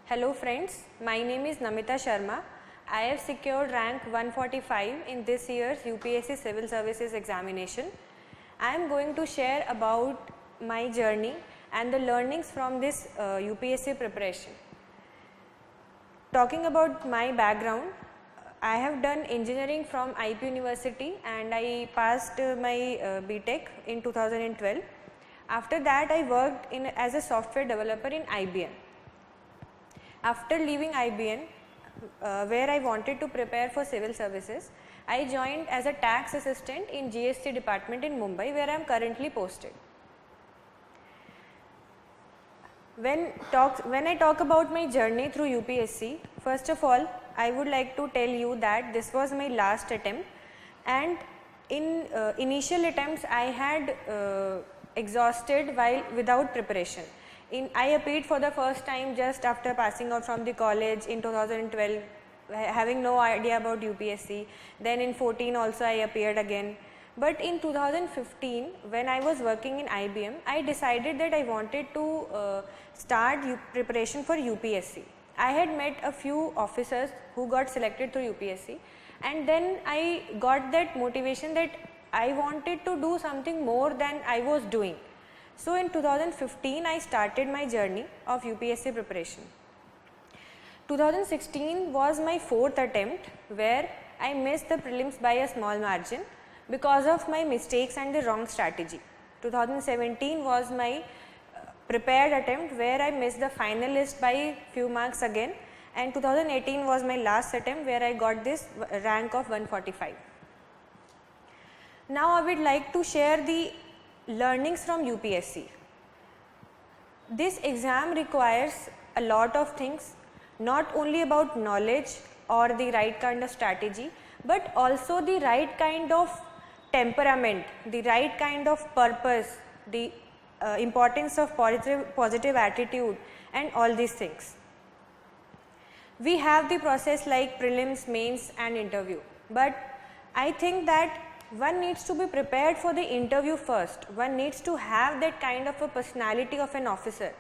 Hello friends, my name is Namita Sharma. I have secured rank 145 in this year's UPSC Civil Services examination. I am going to share about my journey and the learnings from this UPSC preparation. Talking about my background, I have done engineering from IP University and I passed my BTech in 2012. After that I worked as a software developer in IBM. After leaving IBM, where I wanted to prepare for civil services, I joined as a tax assistant in GST department in Mumbai, where I am currently posted. When I talk about my journey through UPSC, first of all, I would like to tell you that this was my last attempt, and in initial attempts I had exhausted without preparation. I appeared for the first time just after passing out from the college in 2012, having no idea about UPSC. Then in 14 also I appeared again. But in 2015, when I was working in IBM, I decided that I wanted to start preparation for UPSC. I had met a few officers who got selected through UPSC, and then I got that motivation that I wanted to do something more than I was doing. So in 2015, I started my journey of UPSC preparation. 2016 was my fourth attempt where I missed the prelims by a small margin because of my mistakes and the wrong strategy. 2017 was my prepared attempt where I missed the finalist by few marks again, and 2018 was my last attempt where I got this rank of 145. Now I would like to share the learnings from UPSC. This exam requires a lot of things, not only about knowledge or the right kind of strategy, but also the right kind of temperament, the right kind of purpose, the importance of positive attitude, and all these things. We have the process like prelims, mains and interview, but I think that one needs to be prepared for the interview first. One needs to have that kind of a personality of an officer,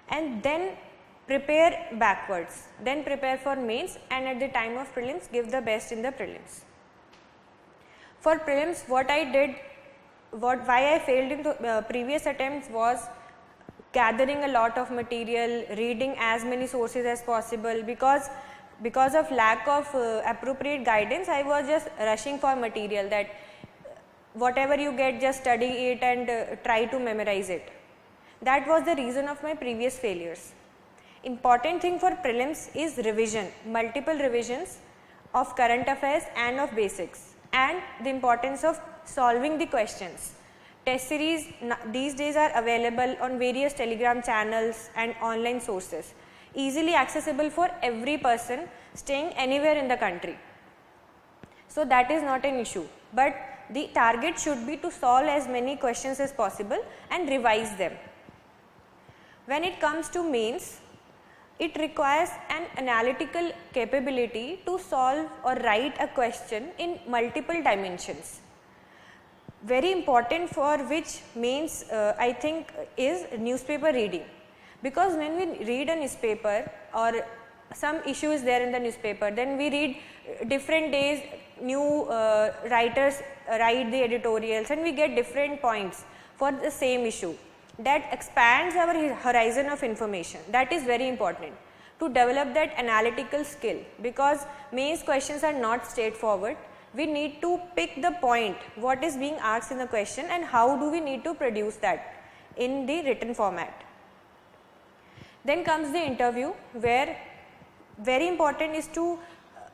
and then prepare backwards, then prepare for mains, and at the time of prelims give the best in the prelims. For prelims, what I did, why I failed in previous attempts was gathering a lot of material, reading as many sources as possible. Because of lack of appropriate guidance, I was just rushing for material, that whatever you get, just study it and try to memorize it. That was the reason of my previous failures. Important thing for prelims is revision, multiple revisions of current affairs and of basics, and the importance of solving the questions. Test series these days are available on various Telegram channels and online sources, easily accessible for every person staying anywhere in the country. So that is not an issue, but the target should be to solve as many questions as possible and revise them. When it comes to mains, it requires an analytical capability to solve or write a question in multiple dimensions. Very important for which mains I think is newspaper reading, because when we read a newspaper or some issue is there in the newspaper, then we read different days, new writers write the editorials, and we get different points for the same issue. That expands our horizon of information. That is very important to develop that analytical skill, because mains questions are not straightforward. We need to pick the point, what is being asked in the question, and how do we need to produce that in the written format. Then comes the interview, where very important is to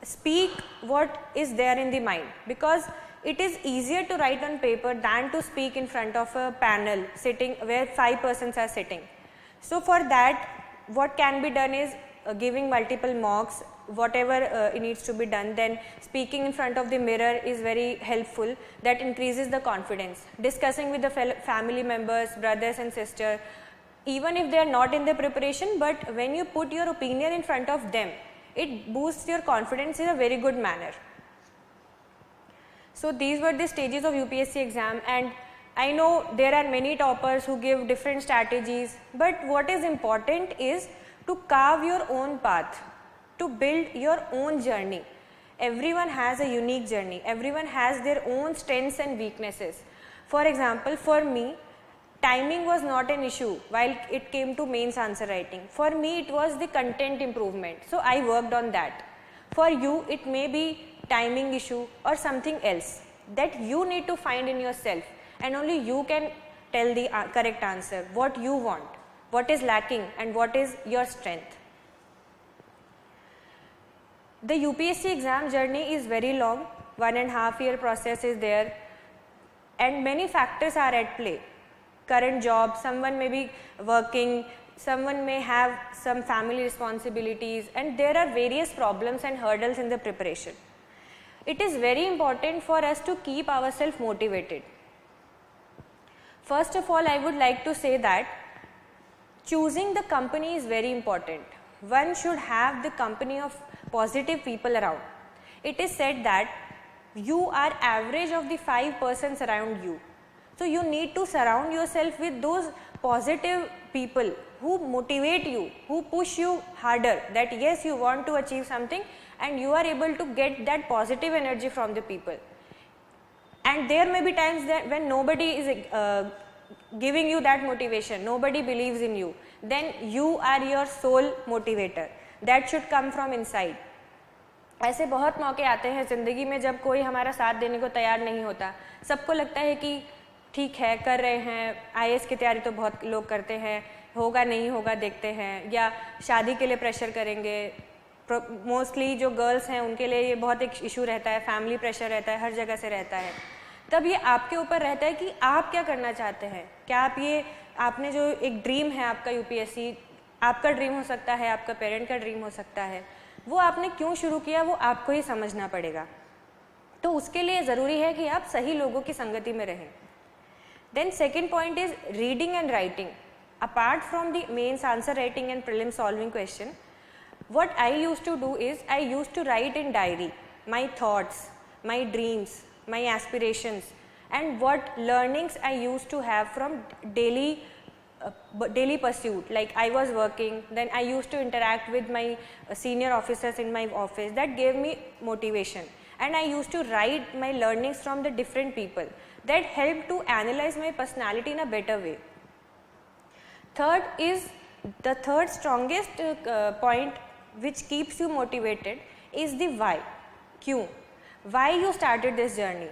speak what is there in the mind, because it is easier to write on paper than to speak in front of a panel sitting where 5 persons are sitting. So for that, what can be done is giving multiple mocks, whatever needs to be done. Then speaking in front of the mirror is very helpful, that increases the confidence. Discussing with the family members, brothers and sisters, even if they are not in the preparation, but when you put your opinion in front of them, it boosts your confidence in a very good manner. So these were the stages of UPSC exam, and I know there are many toppers who give different strategies, but what is important is to carve your own path, to build your own journey. Everyone has a unique journey. Everyone has their own strengths and weaknesses. For example, for me, timing was not an issue while it came to mains answer writing. For me, it was the content improvement. So I worked on that. For you, it may be timing issue or something else that you need to find in yourself, and only you can tell the correct answer, what you want, what is lacking and what is your strength. The UPSC exam journey is very long, 1.5 year process is there, and many factors are at play. Current job, someone may be working, someone may have some family responsibilities, and there are various problems and hurdles in the preparation. It is very important for us to keep ourselves motivated. First of all, I would like to say that choosing the company is very important. One should have the company of positive people around. It is said that you are average of the 5 persons around you. So you need to surround yourself with those positive people who motivate you, who push you harder, that yes, you want to achieve something and you are able to get that positive energy from the people. And there may be times that when nobody is giving you that motivation, nobody believes in you, then you are your sole motivator. That should come from inside. ऐसे बहुत मौके आते हैं ज़िंदगी में जब कोई हमारा साथ देने को तैयार नहीं होता. सबको लगता है कि ठीक है, कर रहे हैं, IAS की तैयारी तो बहुत लोग करते हैं, होगा नहीं होगा देखते हैं, या शादी के लिए प्रेशर करेंगे. मोस्टली जो गर्ल्स हैं उनके लिए ये बहुत एक इशू रहता है, फैमिली प्रेशर रहता है, हर जगह से रहता है. तब ये आपके ऊपर रहता है कि आप क्या करना चाहते हैं. क्या आप ये आपने जो एक ड्रीम है आपका UPSC, आपका ड्रीम हो सकता है, आपका पेरेंट का ड्रीम हो सकता है, वो आपने क्यों शुरू किया वो आपको ही समझना पड़ेगा. तो उसके लिए ज़रूरी है कि आप सही लोगों की संगति में रहें. Then second point is reading and writing. Apart from the mains answer writing and prelim solving question, what I used to do is I used to write in diary my thoughts, my dreams, my aspirations, and what learnings I used to have from daily pursuit. Like I was working, then I used to interact with my senior officers in my office. That gave me motivation, and I used to write my learnings from the different people. That helped to analyze my personality in a better way. Third is the third strongest point which keeps you motivated is the why. क्यों? Why you started this journey?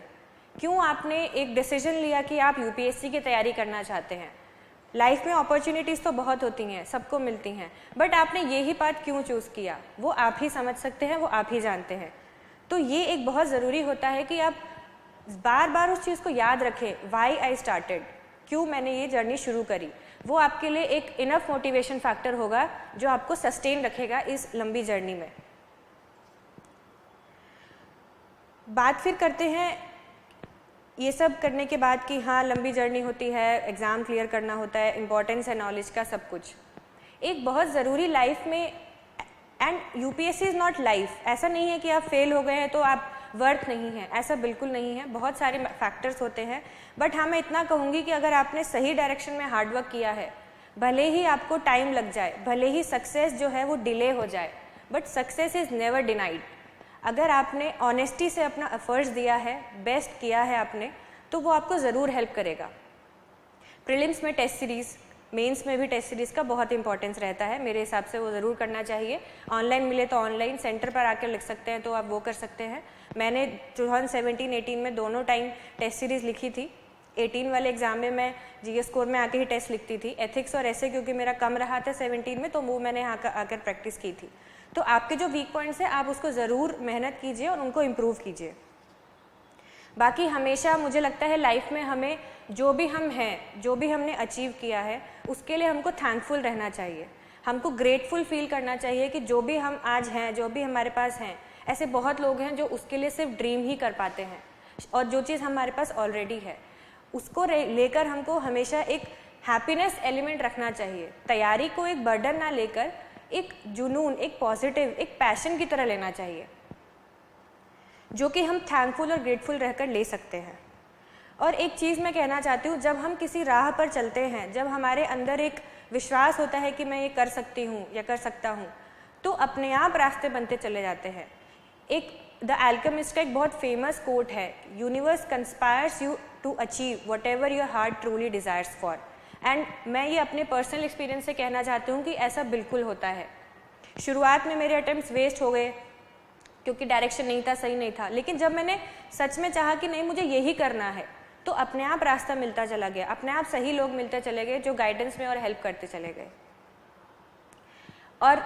क्यों आपने एक decision लिया कि आप UPSC की तैयारी करना चाहते हैं. लाइफ में अपॉर्चुनिटीज़ तो बहुत होती हैं, सबको मिलती हैं, बट आपने ये ही पाथ क्यों चूज़ किया वो आप ही समझ सकते हैं, वो आप ही जानते हैं. तो ये एक बहुत ज़रूरी होता है कि आप बार बार उस चीज़ को याद रखें, वाई आई स्टार्टेड, क्यों मैंने ये जर्नी शुरू करी. वो आपके लिए एक इनफ मोटिवेशन फैक्टर होगा जो आपको सस्टेन रखेगा इस लंबी जर्नी में. बात फिर करते हैं ये सब करने के बाद कि हाँ लंबी जर्नी होती है, एग्ज़ाम क्लियर करना होता है, इम्पोर्टेंस है नॉलेज का, सब कुछ एक बहुत ज़रूरी लाइफ में. And UPSC is not life. ऐसा नहीं है कि आप फेल हो गए हैं तो आप वर्थ नहीं है, ऐसा बिल्कुल नहीं है. बहुत सारे फैक्टर्स होते हैं, बट हाँ मैं इतना कहूँगी कि अगर आपने सही डायरेक्शन में हार्डवर्क किया है, भले ही आपको टाइम लग जाए, भले ही सक्सेस जो है वो डिले हो जाए, but success is never denied. अगर आपने ऑनेस्टी से अपना एफर्ट्स दिया है, बेस्ट किया है आपने, तो वो आपको ज़रूर हेल्प करेगा. प्रीलिम्स में टेस्ट सीरीज़, मेंस में भी टेस्ट सीरीज़ का बहुत इंपॉर्टेंस रहता है. मेरे हिसाब से वो ज़रूर करना चाहिए. ऑनलाइन मिले तो ऑनलाइन, सेंटर पर आकर लिख सकते हैं तो आप वो कर सकते हैं. मैंने 2017-18 में दोनों टाइम टेस्ट सीरीज़ लिखी थी. 18 वाले एग्ज़ाम में मैं GS स्कोर में आके ही टेस्ट लिखती थी. एथिक्स और ऐसे क्योंकि मेरा कम रहा था 17 में, तो वो मैंने आकर प्रैक्टिस की थी. तो आपके जो वीक पॉइंट्स हैं आप उसको ज़रूर मेहनत कीजिए और उनको इम्प्रूव कीजिए. बाकी हमेशा मुझे लगता है लाइफ में हमें जो भी हम हैं, जो भी हमने अचीव किया है, उसके लिए हमको थैंकफुल रहना चाहिए. हमको ग्रेटफुल फील करना चाहिए कि जो भी हम आज हैं, जो भी हमारे पास हैं, ऐसे बहुत लोग हैं जो उसके लिए सिर्फ ड्रीम ही कर पाते हैं, और जो चीज़ हमारे पास ऑलरेडी है उसको लेकर हमको हमेशा एक हैप्पीनेस एलिमेंट रखना चाहिए. तैयारी को एक बर्डन ना लेकर एक जुनून, एक पॉजिटिव, एक पैशन की तरह लेना चाहिए, जो कि हम थैंकफुल और ग्रेटफुल रहकर ले सकते हैं. और एक चीज़ मैं कहना चाहती हूँ, जब हम किसी राह पर चलते हैं, जब हमारे अंदर एक विश्वास होता है कि मैं ये कर सकती हूँ या कर सकता हूँ, तो अपने आप रास्ते बनते चले जाते हैं। एक द एल्केमिस्ट का एक बहुत फेमस कोट है, universe conspires you to achieve whatever your heart truly desires for. And मैं ये अपने पर्सनल एक्सपीरियंस से कहना चाहती हूँ कि ऐसा बिल्कुल होता है। शुरुआत में मेरे अटेम्प्ट्स वेस्ट हो गए क्योंकि डायरेक्शन नहीं था, सही नहीं था, लेकिन जब मैंने सच में चाहा कि नहीं मुझे यही करना है, तो अपने आप रास्ता मिलता चला गया, अपने आप सही लोग मिलते चले गए जो गाइडेंस में और हेल्प करते चले गए। और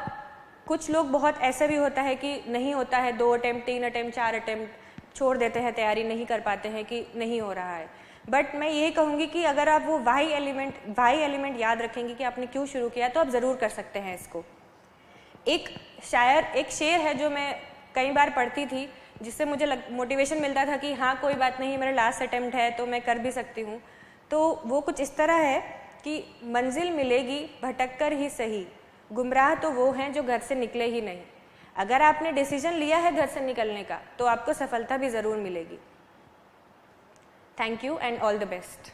कुछ लोग बहुत ऐसे भी होता है कि नहीं होता है, 2 अटेम्प्ट 3 अटेम्प्ट 4 अटेम्प्ट छोड़ देते हैं, तैयारी नहीं कर पाते हैं कि नहीं हो रहा है। बट मैं यही कहूँगी कि अगर आप वो वाई एलिमेंट याद रखेंगे कि आपने क्यों शुरू किया, तो आप ज़रूर कर सकते हैं इसको। एक शेर है जो मैं कई बार पढ़ती थी, जिससे मुझे मोटिवेशन मिलता था कि हाँ कोई बात नहीं, मेरा लास्ट अटेम्प्ट है तो मैं कर भी सकती हूँ। तो वो कुछ इस तरह है कि मंजिल मिलेगी भटक कर ही सही, गुमराह तो वो हैं जो घर से निकले ही नहीं। अगर आपने डिसीजन लिया है घर से निकलने का, तो आपको सफलता भी ज़रूर मिलेगी। Thank you and all the best.